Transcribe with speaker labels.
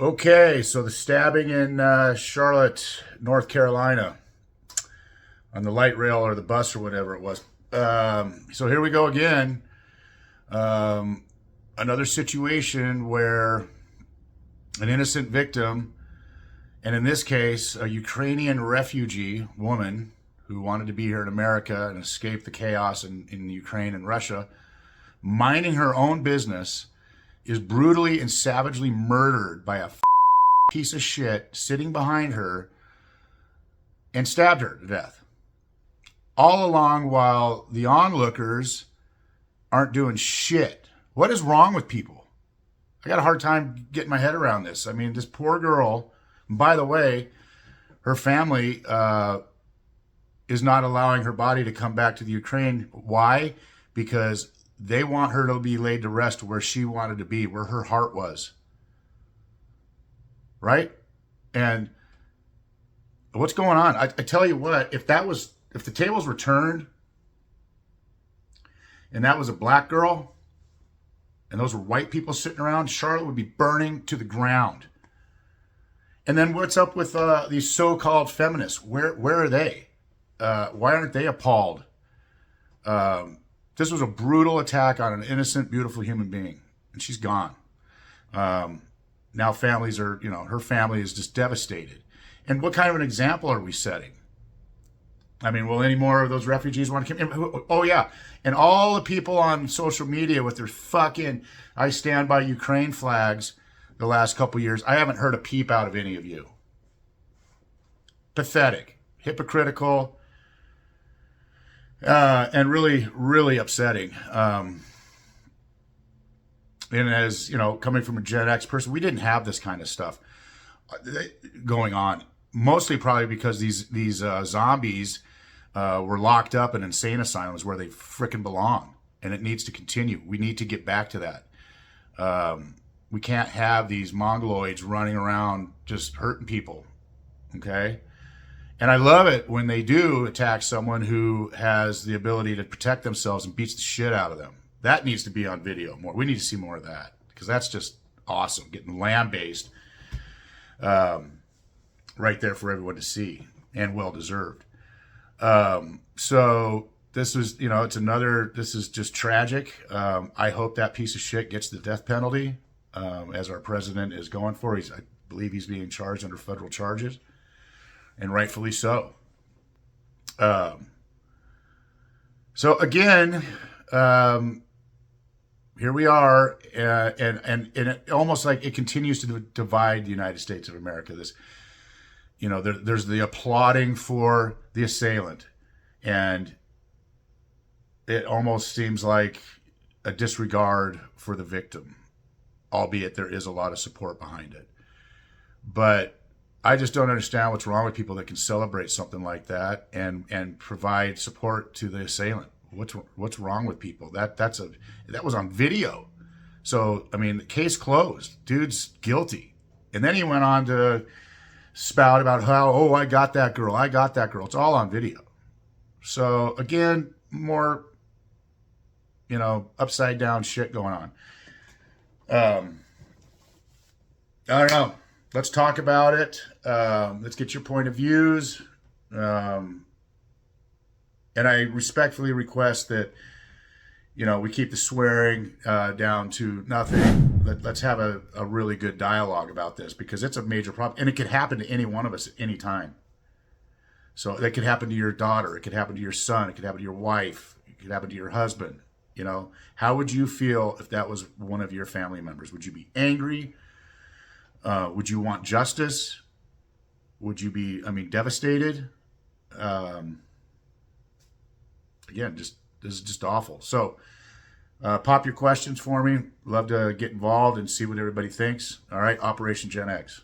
Speaker 1: Okay, so the stabbing in Charlotte, North Carolina, on the light rail or the bus or whatever it was. So here we go again. Um, Another situation where an innocent victim, and in this case, a Ukrainian refugee woman who wanted to be here in America and escape the chaos in Ukraine and Russia, minding her own business, is brutally and savagely murdered by a piece of shit sitting behind her and stabbed her to death. All along while the onlookers aren't doing shit. What is wrong with people? I got a hard time getting my head around this. I mean, this poor girl, and by the way, her family is not allowing her body to come back to the Ukraine. Why? Because they want her to be laid to rest where she wanted to be, where her heart was. Right? And what's going on? I tell you what, if the tables were turned and that was a black girl and those were white people sitting around, Charlotte would be burning to the ground. And then what's up with these so-called feminists? Where are they? Why aren't they appalled? This was a brutal attack on an innocent, beautiful human being, and she's gone. Now families are, her family is just devastated. And what kind of an example are we setting? I mean, will any more of those refugees want to come in? Oh, yeah. And all the people on social media with their fucking I stand by Ukraine flags the last couple years, I haven't heard a peep out of any of you. Pathetic, hypocritical, and really, really upsetting. And as, coming from a Gen X person, we didn't have this kind of stuff going on. Mostly probably because these zombies were locked up in insane asylums where they frickin' belong. And it needs to continue. We need to get back to that. We can't have these mongoloids running around just hurting people. Okay? And I love it when they do attack someone who has the ability to protect themselves and beats the shit out of them. That needs to be on video more. We need to see more of that because that's just awesome. Getting land-based right there for everyone to see and well-deserved. So this is, this is just tragic. I hope that piece of shit gets the death penalty as our president is going for. I believe he's being charged under federal charges, and rightfully so. So again, here we are, and it almost like it continues to divide the United States of America. This, there's the applauding for the assailant, and it almost seems like a disregard for the victim, albeit there is a lot of support behind it. But I just don't understand what's wrong with people that can celebrate something like that and provide support to the assailant. What's wrong with people? That was on video. So, I mean, the case closed. Dude's guilty. And then he went on to spout about how, I got that girl. It's all on video. So, again, more, upside down shit going on. I don't know. Let's talk about it. Let's get your point of views. And I respectfully request that, we keep the swearing down to nothing. Let's have a really good dialogue about this because it's a major problem. And it could happen to any one of us at any time. So that could happen to your daughter. It could happen to your son. It could happen to your wife. It could happen to your husband. How would you feel if that was one of your family members? Would you be angry? Would you want justice? Would you be, devastated? Again, this is just awful. So pop your questions for me. Love to get involved and see what everybody thinks. All right, Operation Gen X.